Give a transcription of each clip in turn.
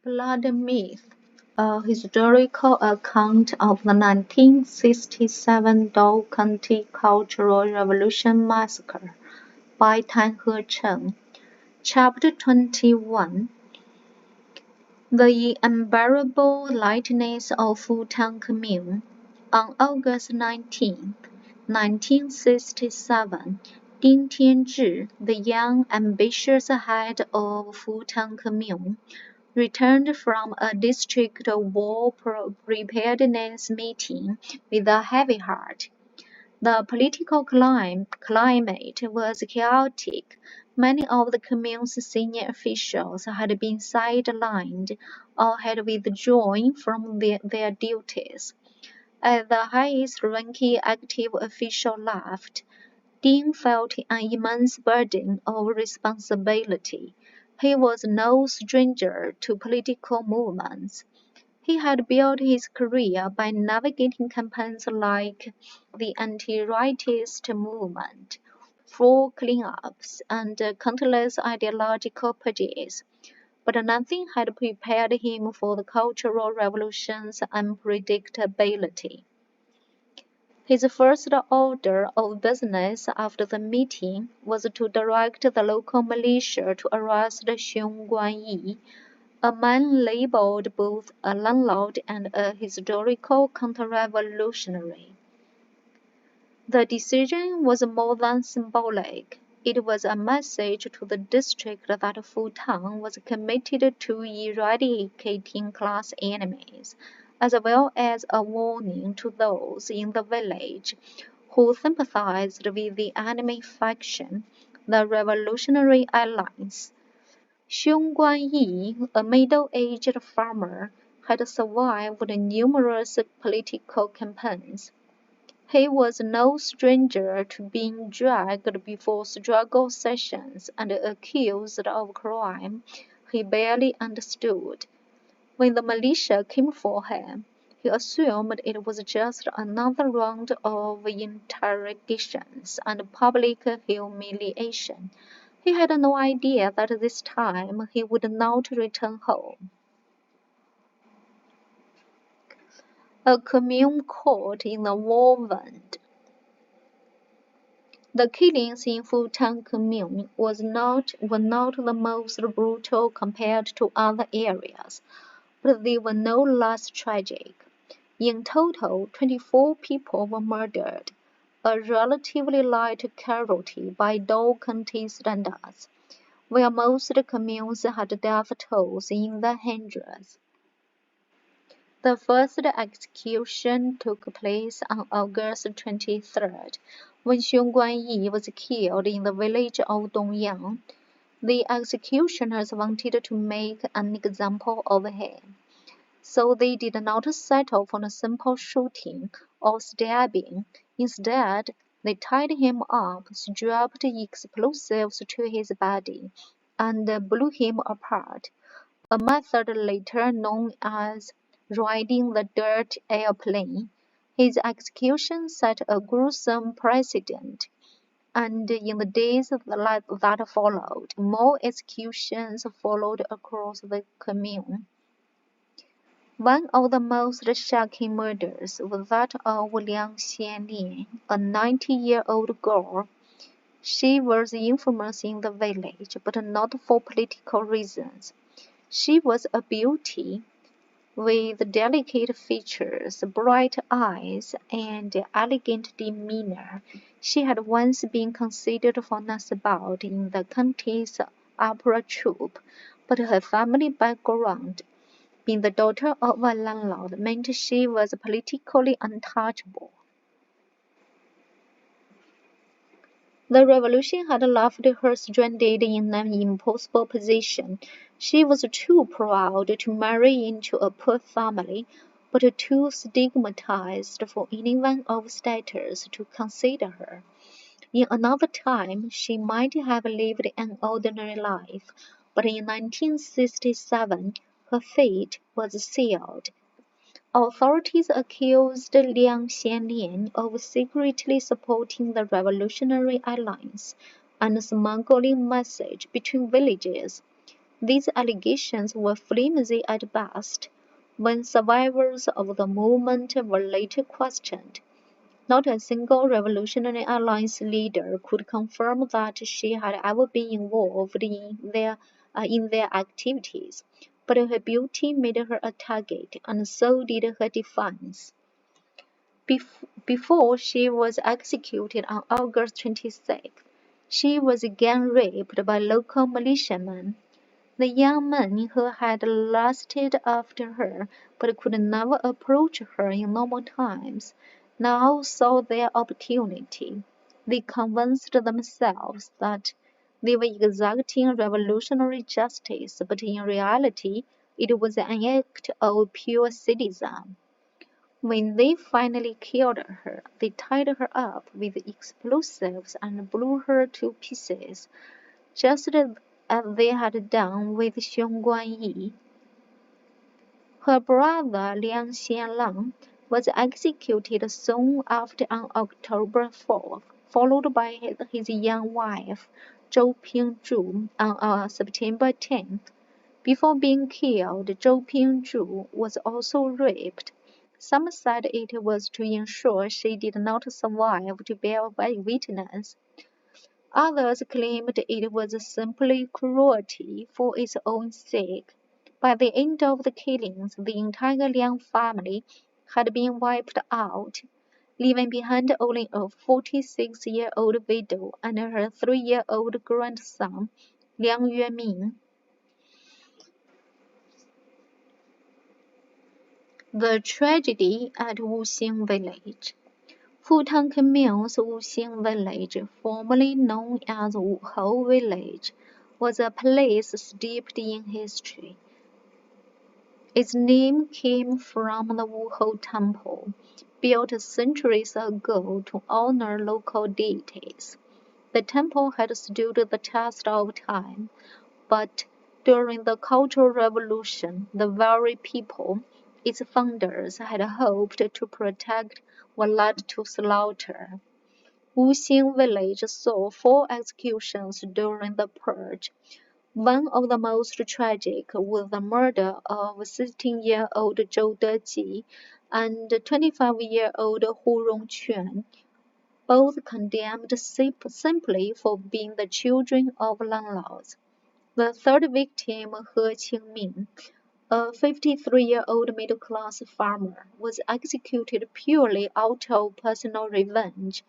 Blood Myth: A historical account of the 1967 Dou County Cultural Revolution massacre by Tan He Cheng. Chapter 21: The Unbearable Lightness of Futang Commune. On August 19, 1967, Ding Tianzhi, the young, ambitious head of Futang Commune, returned from a district war preparedness meeting with a heavy heart. The political climate was chaotic. Many of the commune's senior officials had been sidelined or had withdrawn from their duties. As the highest-ranking active official left, Ding felt an immense burden of responsibility. He was no stranger to political movements. He had built his career by navigating campaigns like the anti-rightist movement, floor cleanups, and countless ideological purges. But nothing had prepared him for the Cultural Revolution's unpredictability. His first order of business after the meeting was to direct the local militia to arrest Xiong Guanyi, a man labeled both a landlord and a historical counter-revolutionary. The decision was more than symbolic. It was a message to the district that Futang was committed to eradicating class enemies, as well as a warning to those in the village who sympathized with the enemy faction, the Revolutionary Alliance. Xiong Guanyi, a middle-aged farmer, had survived numerous political campaigns. He was no stranger to being dragged before struggle sessions and accused of crime he barely understood. When the militia came for him, he assumed it was just another round of interrogations and public humiliation. He had no idea that this time he would not return home. A commune caught in the whirlwind. The killings in Futang Commune were not the most brutal compared to other areas, but they were no less tragic. In total, 24 people were murdered, a relatively light casualty by Dou County standards, where most communes had death tolls in the hundreds. The first execution took place on August 23rd, when Xiong Guanyi was killed in the village of Dongyang. The executioners wanted to make an example of him, so they did not settle for a simple shooting or stabbing. Instead, they tied him up, strapped explosives to his body, and blew him apart, a method later known as riding the dirt airplane. His execution set a gruesome precedent, and in the days that followed, more executions followed across the commune. One of the most shocking murders was that of Liang Xianlian, a 90-year-old girl. She was infamous in the village, but not for political reasons. She was a beauty, with delicate features, bright eyes, and elegant demeanor. She had once been considered for Nasbaut in the county's opera troupe, but her family background, being the daughter of a landlord, meant she was politically untouchable. The revolution had left her stranded in an impossible position. She was too proud to marry into a poor family, but too stigmatized for anyone of status to consider her. In another time, she might have lived an ordinary life, but in 1967, her fate was sealed. Authorities accused Liang Xianlian of secretly supporting the Revolutionary Alliance and smuggling messages between villages. These allegations were flimsy at best. When survivors of the movement were later questioned, not a single Revolutionary Alliance leader could confirm that she had ever been involved in their activities, but her beauty made her a target, and so did her defiance. Before she was executed on August 26, she was gang raped by local militiamen. The young men who had lusted after her but could never approach her in normal times now saw their opportunity. They convinced themselves that they were exacting revolutionary justice, but in reality it was an act of pure sadism. When they finally killed her, they tied her up with explosives and blew her to pieces, just as they had done with Xiong Guanyi. Her brother Liang Xianlang was executed soon after on October 4th, followed by his young wife Zhou Pingzhu on September 10th. Before being killed, Zhou Pingzhu was also raped. Some said it was to ensure she did not survive to bear witness. Others claimed it was simply cruelty for its own sake. By the end of the killings, the entire Liang family had been wiped out, leaving behind only a 46-year-old widow and her 3-year-old grandson, Liang Yueming. The tragedy at Wuxing Village. Futang Commmune's Wuxing Village, formerly known as Wuhou Village, was a place steeped in history. Its name came from the Wuhou Temple, built centuries ago to honor local deities. The temple had stood the test of time, but during the Cultural Revolution, the very people its founders had hoped to protect were led to slaughter. Wuxing Village saw 4 executions during the purge. One of the most tragic was the murder of 16-year-old Zhou Deji and 25-year-old Hu Rongquan, both condemned simply for being the children of landlords. The third victim, He Qingming, a 53-year-old middle-class farmer, was executed purely out of personal revenge.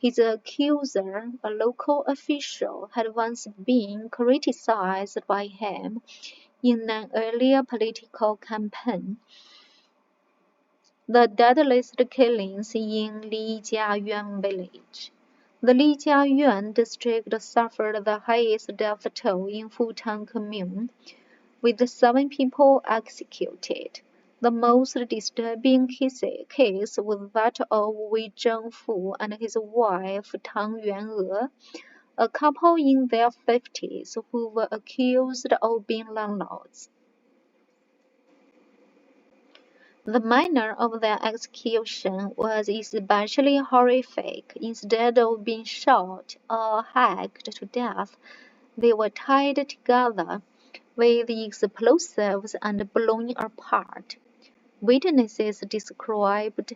His accuser, a local official, had once been criticized by him in an earlier political campaign. The deadliest killings in Lijiayuan village. The Lijiayuan district suffered the highest death toll in Futang Commune, with 7 people executed. The most disturbing case was that of Wei Zhengfu and his wife Tang Yuan'e, a couple in their 50s who were accused of being landlords. The manner of their execution was especially horrific. Instead of being shot or hacked to death, they were tied together with explosives and blown apart. Witnesses described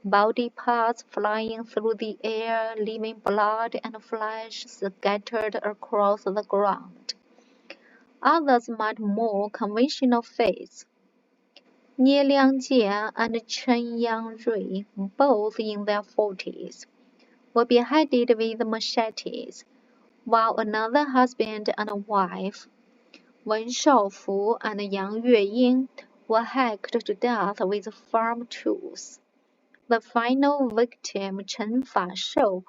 body parts flying through the air, leaving blood and flesh scattered across the ground. Others met more conventional fates. Nie Liangjie and Chen Yangrui, both in their 40s, were beheaded with machetes, while another husband and wife, Wen Shaofu and Yang Yueying, were hacked to death with farm tools. The final victim, Chen Fashou,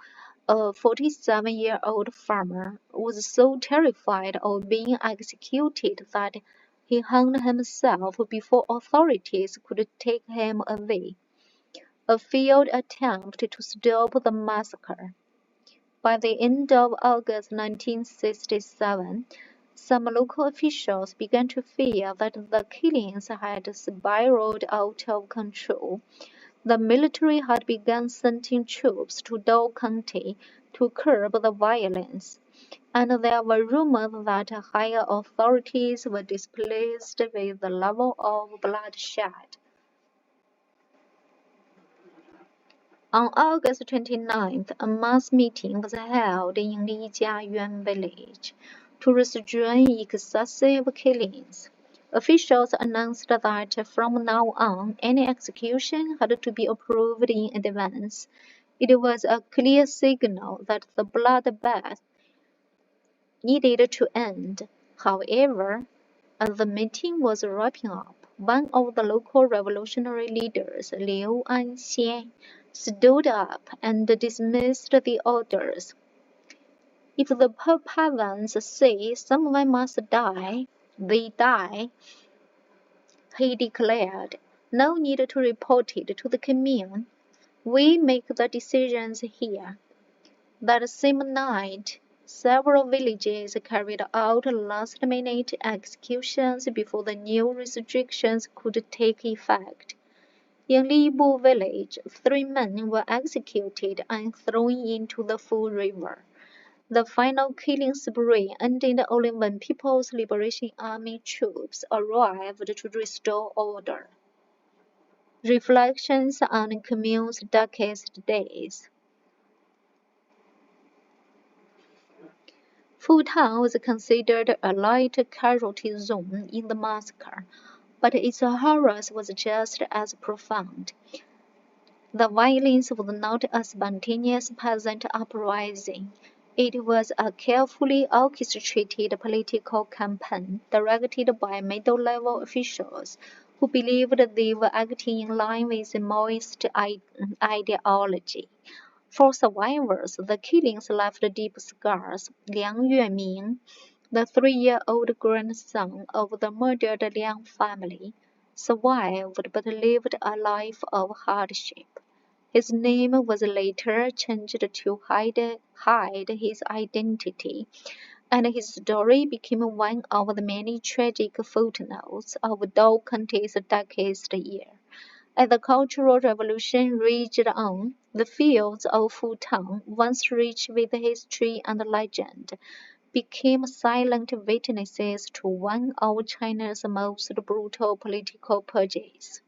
a 47-year-old farmer, was so terrified of being executed that he hung himself before authorities could take him away, a failed attempt to stop the massacre. By the end of August 1967, some local officials began to fear that the killings had spiraled out of control. The military had begun sending troops to Dou County to curb the violence. and there were rumors that higher authorities were displeased with the level of bloodshed. On August 29th, a mass meeting was held in Lijiayuan village to restrain excessive killings. Officials announced that from now on, any execution had to be approved in advance. It was a clear signal that the bloodbath needed to end. However, as the meeting was wrapping up, one of the local revolutionary leaders, Liu Anxian, stood up and dismissed the orders. If the peasants say someone must die, they die, he declared. No need to report it to the commune. We make the decisions here. That same night, several villages carried out last-minute executions before the new restrictions could take effect. In Libu village, 3 men were executed and thrown into the Fu River. The final killing spree ended only when People's Liberation Army troops arrived to restore order. Reflections on Commune's darkest days. Futan was considered a light casualty zone in the massacre, but its horrors was just as profound. The violence was not a spontaneous peasant uprising. It was a carefully orchestrated political campaign directed by middle-level officials who believed they were acting in line with Maoist ideology. For survivors, the killings left deep scars. Liang Yueming, the 3-year-old grandson of the murdered Liang family, survived but lived a life of hardship. His name was later changed to hide his identity, and his story became one of the many tragic footnotes of Dou County's darkest year. As the Cultural Revolution raged on, the fields of Futan, once rich with history and legend, became silent witnesses to one of China's most brutal political purges.